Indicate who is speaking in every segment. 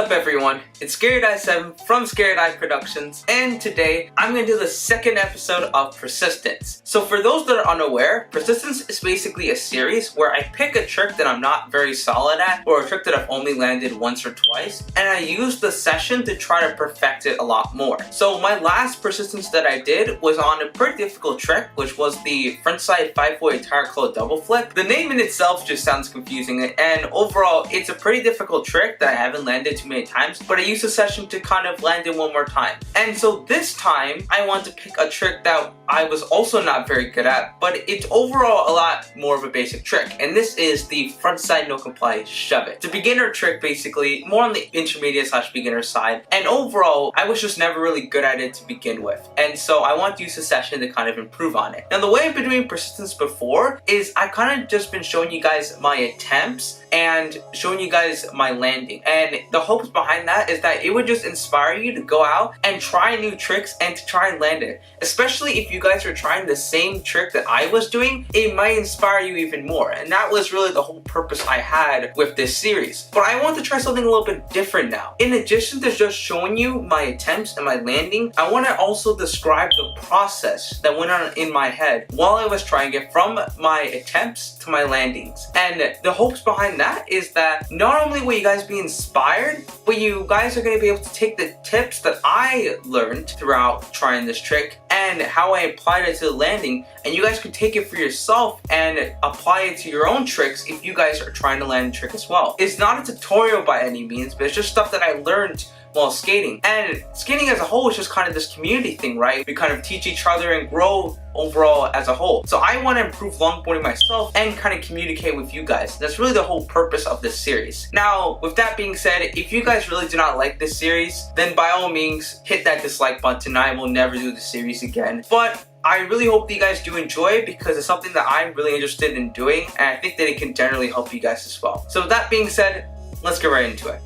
Speaker 1: up everyone, it's Skaterdye 7 from Skaterdye Productions, and today I'm going to do the second episode of Persistence. So for those that are unaware, Persistence is basically a series where I pick a trick that I'm not very solid at, or a trick that I've only landed once or twice, and I use the session to try to perfect it a lot more. So my last Persistence that I did was on a pretty difficult trick, which was the frontside 5-way tire claw double flip. The name in itself just sounds confusing, and overall it's a pretty difficult trick that I haven't landed too many times, but I used the session to kind of land it one more time. And so this time I want to pick a trick that I was also not very good at, but it's overall a lot more of a basic trick, and this is the frontside no comply shove it. It's a beginner trick, basically more on the intermediate slash beginner side, and overall I was just never really good at it to begin with, and so I want to use the session to kind of improve on it. Now the way I've been doing Persistence before is I kind of just been showing you guys my attempts and showing you guys my landing, and the hopes behind that is that it would just inspire you to go out and try new tricks and to try and land it. Especially if you guys are trying the same trick that I was doing, it might inspire you even more, and that was really the whole purpose I had with this series. But I want to try something a little bit different now. In addition to just showing you my attempts and my landing, I want to also describe the process that went on in my head while I was trying it, from my attempts to my landings. And the hopes behind that is that not only will you guys be inspired, but you guys are going to be able to take the tips that I learned throughout trying this trick and how I applied it to the landing, and you guys can take it for yourself and apply it to your own tricks if you guys are trying to land a trick as well. It's not a tutorial by any means, but it's just stuff that I learned while skating. And skating as a whole is just kind of this community thing, right? We kind of teach each other and grow overall as a whole. So I want to improve longboarding myself and kind of communicate with you guys. That's really the whole purpose of this series. Now, with that being said, if you guys really do not like this series, then by all means hit that dislike button. I will never do the series again. But I really hope that you guys do enjoy it, because it's something that I'm really interested in doing, and I think that it can generally help you guys as well. So with that being said, let's get right into it.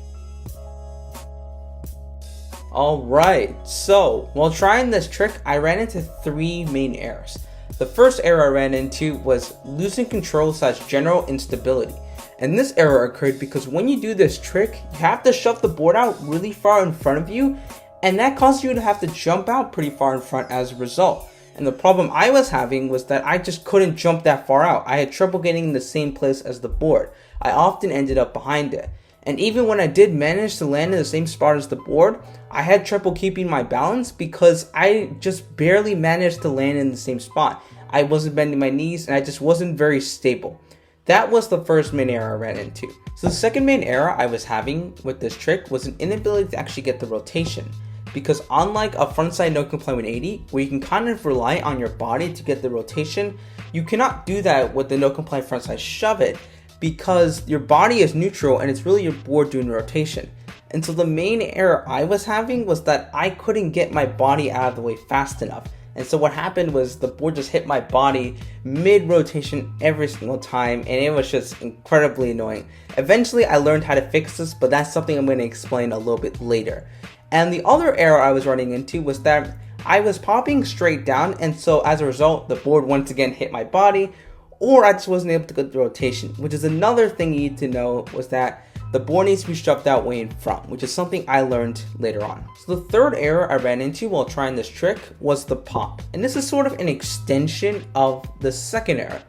Speaker 2: Alright, so while trying this trick, I ran into three main errors. The first error I ran into was losing control / general instability. And this error occurred because when you do this trick, you have to shove the board out really far in front of you, and that causes you to have to jump out pretty far in front as a result. And the problem I was having was that I just couldn't jump that far out. I had trouble getting in the same place as the board. I often ended up behind it. And even when I did manage to land in the same spot as the board, I had trouble keeping my balance because I just barely managed to land in the same spot. I wasn't bending my knees and I just wasn't very stable. That was the first main error I ran into. So the second main error I was having with this trick was an inability to actually get the rotation. Because unlike a frontside no comply 180, where you can kind of rely on your body to get the rotation, you cannot do that with the no comply frontside shove it, because your body is neutral and it's really your board doing the rotation. And so the main error I was having was that I couldn't get my body out of the way fast enough. And so what happened was the board just hit my body mid-rotation every single time, and it was just incredibly annoying. Eventually I learned how to fix this, but that's something I'm going to explain a little bit later. And the other error I was running into was that I was popping straight down, and so as a result the board once again hit my body, or I just wasn't able to get the rotation, which is another thing you need to know, was that the board needs to be shoved out way in front, which is something I learned later on. So the third error I ran into while trying this trick was the pop. And this is sort of an extension of the second error.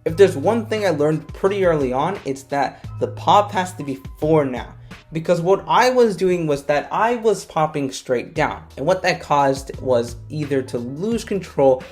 Speaker 2: If there's one thing I learned pretty early on, it's that the pop has to be forward now. Because what I was doing was that I was popping straight down. And what that caused was either to lose control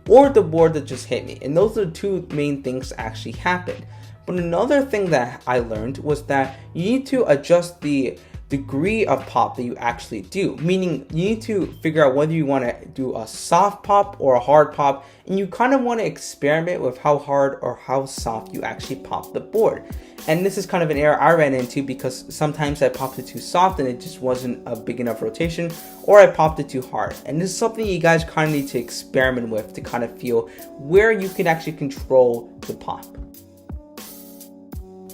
Speaker 2: or the board that just hit me. And those are the two main things that actually happened. But another thing that I learned was that you need to adjust the degree of pop that you actually do. Meaning you need to figure out whether you want to do a soft pop or a hard pop, and you kind of want to experiment with how hard or how soft you actually pop the board. And this is kind of an error I ran into, because sometimes I popped it too soft and it just wasn't a big enough rotation, or I popped it too hard. And this is something you guys kind of need to experiment with to kind of feel where you can actually control the pop.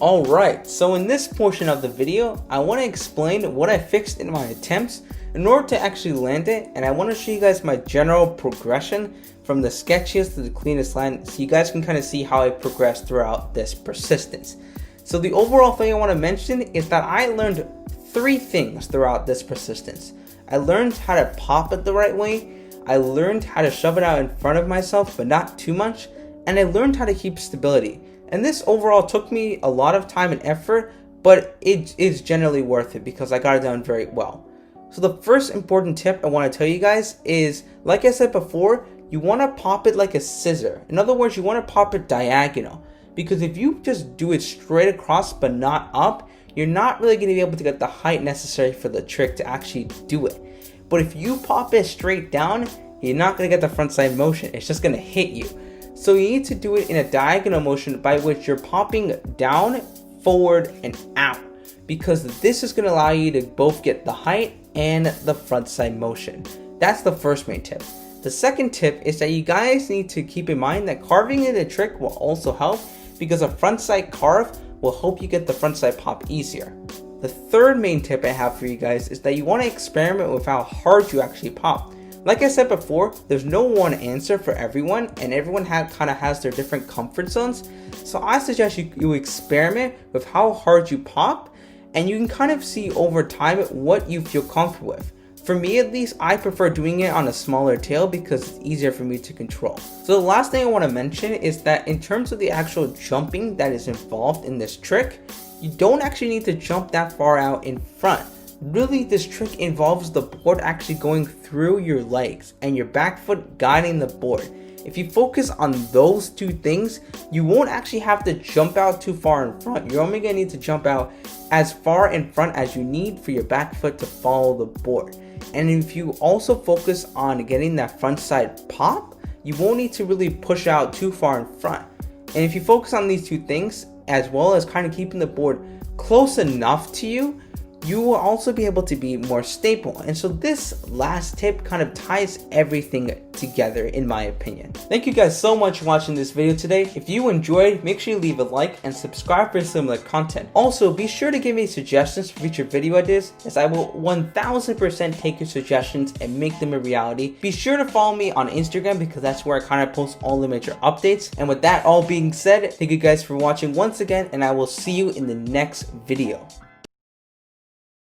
Speaker 2: Alright, so in this portion of the video, I want to explain what I fixed in my attempts in order to actually land it, and I want to show you guys my general progression from the sketchiest to the cleanest land, so you guys can kind of see how I progressed throughout this Persistence. So the overall thing I want to mention is that I learned 3 things throughout this persistence. I learned how to pop it the right way, I learned how to shove it out in front of myself but not too much, and I learned how to keep stability. And this overall took me a lot of time and effort, but it is generally worth it because I got it done very well. So the first important tip I want to tell you guys is, like I said before, you want to pop it like a scissor. In other words, you want to pop it diagonal, because if you just do it straight across but not up, you're not really going to be able to get the height necessary for the trick to actually do it. But if you pop it straight down, you're not going to get the front side motion. It's just going to hit you. So you need to do it in a diagonal motion by which you're popping down, forward, and out, because this is going to allow you to both get the height and the front side motion. That's the first main tip. The second tip is that you guys need to keep in mind that carving in the trick will also help, because a front side carve will help you get the front side pop easier. The third main tip I have for you guys is that you want to experiment with how hard you actually pop. Like I said before, there's no one answer for everyone, and everyone kind of has their different comfort zones. So I suggest you experiment with how hard you pop, and you can kind of see over time what you feel comfortable with. For me at least, I prefer doing it on a smaller tail because it's easier for me to control. So the last thing I want to mention is that in terms of the actual jumping that is involved in this trick, you don't actually need to jump that far out in front. Really, this trick involves the board actually going through your legs and your back foot guiding the board. If you focus on those 2 things, you won't actually have to jump out too far in front. You're only going to need to jump out as far in front as you need for your back foot to follow the board. And if you also focus on getting that front side pop, you won't need to really push out too far in front. And if you focus on these 2 things, as well as kind of keeping the board close enough to you, you will also be able to be more stable. And so this last tip kind of ties everything together in my opinion. Thank you guys so much for watching this video today. If you enjoyed, make sure you leave a like and subscribe for similar content. Also, be sure to give me suggestions for future video ideas, as I will 1000% take your suggestions and make them a reality. Be sure to follow me on Instagram because that's where I kind of post all the major updates. And with that all being said, thank you guys for watching once again, and I will see you in the next video.